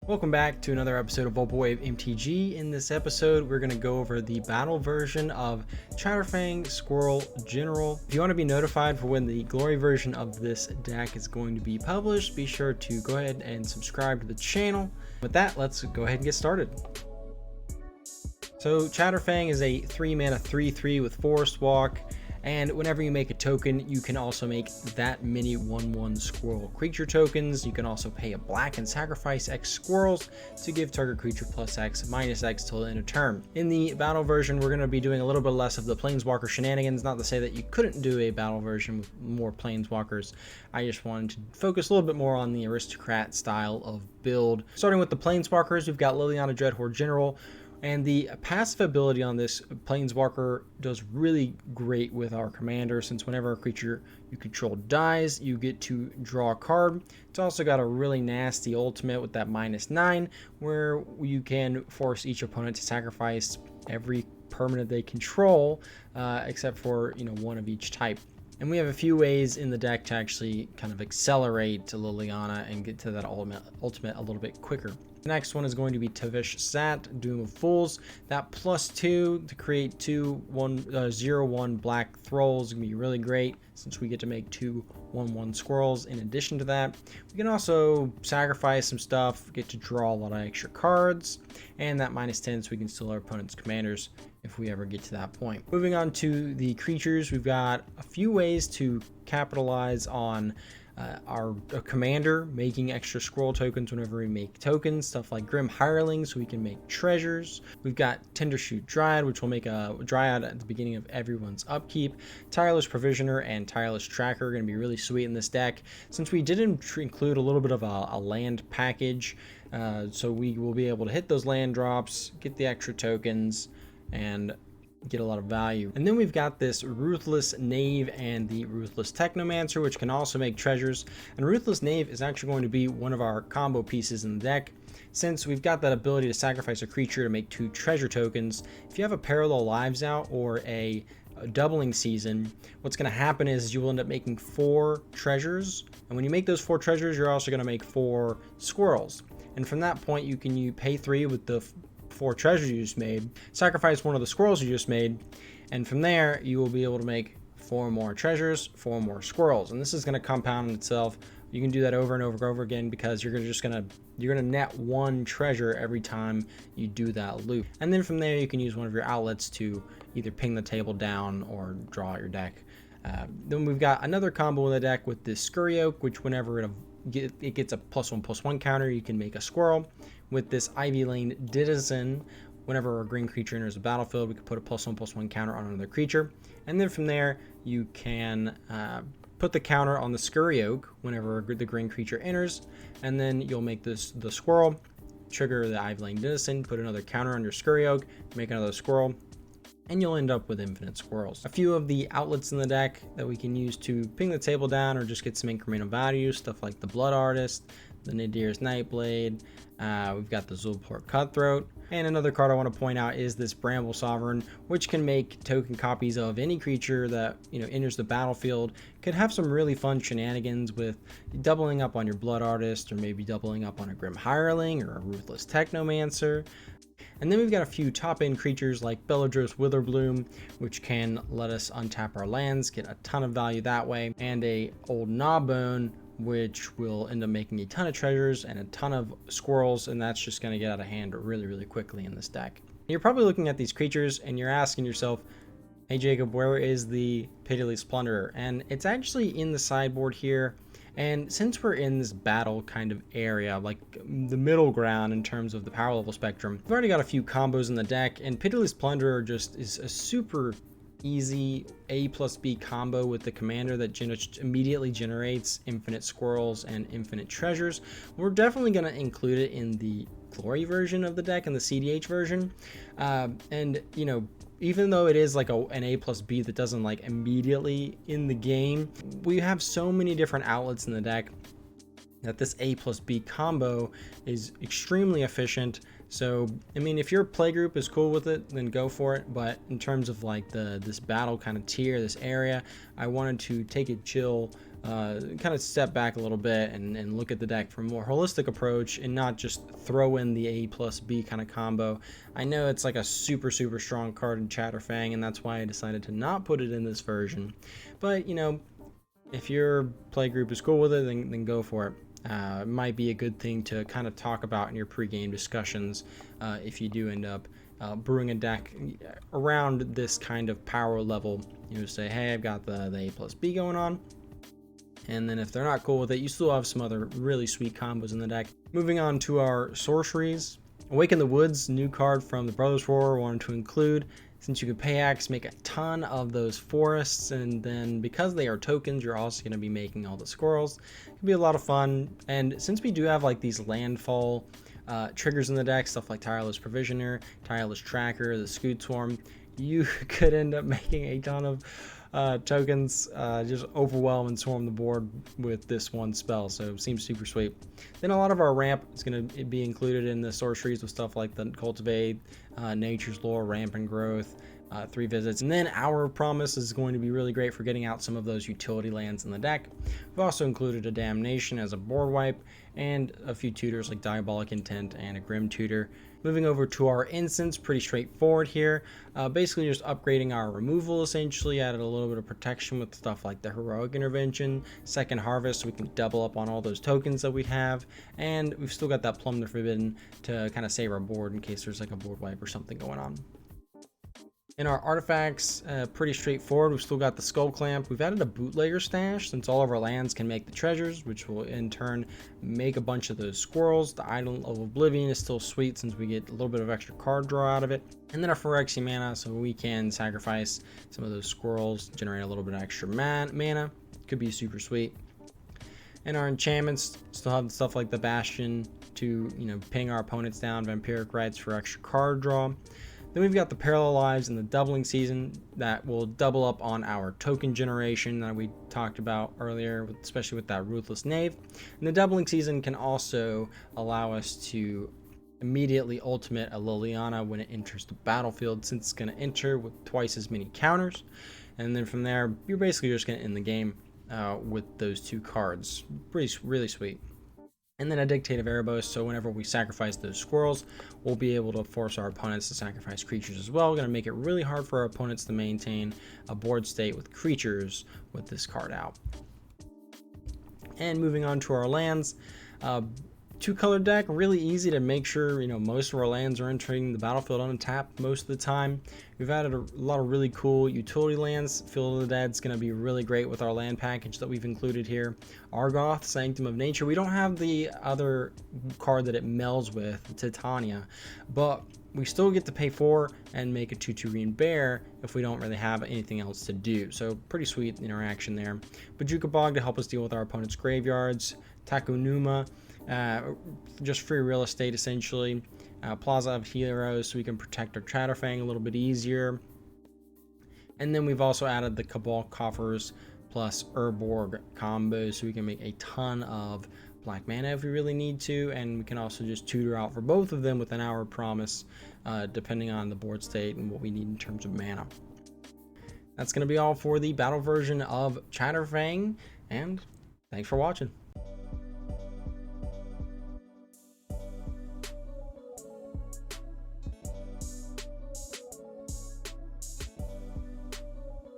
Welcome back to another episode of Vaporwave MTG. In this episode, we're going to go over the battle version of Chatterfang Squirrel General. If you want to be notified for when the glory version of this deck is going to be published, be sure to go ahead and subscribe to the channel. With that, let's go ahead and get started. So Chatterfang is a 3-mana 3/3 with Forest Walk. And whenever you make a token, you can also make that many 1/1 squirrel creature tokens. You can also pay a black and sacrifice X squirrels to give target creature +X, -X till the end of turn. In the battle version, we're going to be doing a little bit less of the Planswalker shenanigans. Not to say that you couldn't do a battle version with more Planswalkers. I just wanted to focus a little bit more on the Aristocrat style of build. Starting with the Planswalkers, we've got Liliana Squirrel General. And the passive ability on this Planeswalker does really great with our commander, since whenever a creature you control dies, you get to draw a card. It's also got a really nasty ultimate with that -9, where you can force each opponent to sacrifice every permanent they control, except for one of each type. And we have a few ways in the deck to actually kind of accelerate to Liliana and get to that ultimate a little bit quicker. The next one is going to be Tavish Sat, Doom of Fools. That +2 to create two 0/1 black thralls is going to be really great, since we get to make two 1/1 squirrels. In addition to that, we can also sacrifice some stuff, get to draw a lot of extra cards, and that -10 so we can steal our opponent's commanders if we ever get to that point. Moving on to the creatures, we've got a few ways to capitalize on our commander making extra scroll tokens whenever we make tokens, stuff like Grim Hireling, so we can make treasures. We've got Tendershoot Dryad, which will make a Dryad at the beginning of everyone's upkeep. Tireless Provisioner and Tireless Tracker are going to be really sweet in this deck, since we did include a little bit of a land package, so we will be able to hit those land drops, get the extra tokens, and get a lot of value. And then we've got this Ruthless Knave and the Ruthless Technomancer, which can also make treasures. And Ruthless Knave is actually going to be one of our combo pieces in the deck, since we've got that ability to sacrifice a creature to make 2 treasure tokens. If you have a Parallel Lives Out or a doubling season, what's going to happen is you will end up making 4 treasures. And when you make those 4 treasures, you're also going to make 4 squirrels. And from that point, you can pay 3 with the 4 treasures you just made, sacrifice one of the squirrels you just made, and from there you will be able to make 4 more treasures, 4 more squirrels. And this is going to compound itself. You can do that over and over again, because you're gonna net 1 treasure every time you do that loop. And then from there you can use one of your outlets to either ping the table down or draw out your deck. Then we've got another combo in the deck with this Scurry Oak, which whenever it gets a +1/+1 counter, you can make a squirrel. With this Ivy Lane Denizen, whenever a green creature enters the battlefield, we can put a +1/+1 counter on another creature. And then from there, you can put the counter on the Scurry Oak whenever the green creature enters, and then you'll make the squirrel, trigger the Ivy Lane Denizen, put another counter on your Scurry Oak, make another squirrel, and you'll end up with infinite squirrels. A few of the outlets in the deck that we can use to ping the table down or just get some incremental value, stuff like the Blood Artist, the Nadir's Nightblade, we've got the Zulport Cutthroat, and another card I want to point out is this Bramble Sovereign, which can make token copies of any creature that enters the battlefield. Could have some really fun shenanigans with doubling up on your Blood Artist, or maybe doubling up on a Grim Hireling or a Ruthless Technomancer. And then we've got a few top-end creatures like Beledros Witherbloom, which can let us untap our lands, get a ton of value that way, and a Old Gnawbone, which will end up making a ton of treasures and a ton of squirrels, and that's just going to get out of hand really quickly in this deck. You're probably looking at these creatures and you're asking yourself, hey Jacob, where is the Pitiless Plunderer? And it's actually in the sideboard here. And since we're in this battle kind of area, like the middle ground in terms of the power level spectrum, we've already got a few combos in the deck, and Pitiless Plunderer just is a super easy A+B combo with the commander that immediately generates infinite squirrels and infinite treasures. We're definitely going to include it in the glory version of the deck and the CDH version. And even though it is like an A+B that doesn't like immediately in the game, we have so many different outlets in the deck that this A+B combo is extremely efficient. So, I mean, if your playgroup is cool with it, then go for it. But in terms of like this battle kind of tier, this area, I wanted to take it chill kind of step back a little bit and look at the deck from a more holistic approach and not just throw in the A plus B kind of combo. I know it's like a super strong card in Chatterfang, and that's why I decided to not put it in this version. But, you know, if your play group is cool with it, then go for it. It might be a good thing to kind of talk about in your pregame discussions if you do end up brewing a deck around this kind of power level. You know, say, hey, I've got the A plus B going on. And then if they're not cool with it, you still have some other really sweet combos in the deck. Moving on to our sorceries. Awaken the Woods, new card from the Brothers War, wanted to include. Since you can pay X, make a ton of those forests, and then because they are tokens, you're also going to be making all the squirrels. It can be a lot of fun, and since we do have like these landfall triggers in the deck, stuff like Tireless Provisioner, Tireless Tracker, the Scoot Swarm, you could end up making a ton of tokens, just overwhelm and swarm the board with this one spell, so it seems super sweet. Then a lot of our ramp is going to be included in the sorceries with stuff like the Cultivate, Nature's Lore, Ramp and Growth, 3 visits, and then Hour of Promise is going to be really great for getting out some of those utility lands in the deck. We've also included a Damnation as a board wipe, and a few tutors like Diabolic Intent and a Grim Tutor. Moving over to our instants, pretty straightforward here. Basically just upgrading our removal essentially, added a little bit of protection with stuff like the Heroic Intervention, Second Harvest, so we can double up on all those tokens that we have, and we've still got that Plumb the Forbidden to kind of save our board in case there's like a board wipe or something going on. In our artifacts, pretty straightforward. We've still got the Skull Clamp. We've added a Bootlegger Stash since all of our lands can make the treasures, which will in turn make a bunch of those squirrels. The Idol of Oblivion is still sweet since we get a little bit of extra card draw out of it. And then our Phyrexia Mana, so we can sacrifice some of those squirrels, generate a little bit of extra mana. Could be super sweet. And our enchantments still have stuff like the Bastion to, you know, ping our opponents down, Vampiric Rites for extra card draw. Then we've got the Parallel Lives and the Doubling Season that will double up on our token generation that we talked about earlier, especially with that Ruthless Knave. And the Doubling Season can also allow us to immediately ultimate a Liliana when it enters the battlefield, since it's going to enter with twice as many counters. And then from there, you're basically just going to end the game with those 2 cards. Really sweet. And then a Dictate of Erebos, so whenever we sacrifice those squirrels, we'll be able to force our opponents to sacrifice creatures as well. Going to make it really hard for our opponents to maintain a board state with creatures with this card out. And moving on to our lands, 2-color deck, really easy to make sure, you know, most of our lands are entering the battlefield untapped most of the time. We've added a lot of really cool utility lands. Field of the Dead's going to be really great with our land package that we've included here. Argoth, Sanctum of Nature. We don't have the other card that it melds with, Titania, but we still get to pay 4 and make a 2/2 green bear if we don't really have anything else to do. So pretty sweet interaction there. Bojuka Bog to help us deal with our opponent's graveyards. Takunuma, just free real estate essentially. Plaza of Heroes, so we can protect our Chatterfang a little bit easier. And then we've also added the Cabal Coffers plus Urborg combos, so we can make a ton of black mana if we really need to, and we can also just tutor out for both of them with an Hour Promise, depending on the board state and what we need in terms of mana. That's going to be all for the battle version of Chatterfang, and thanks for watching.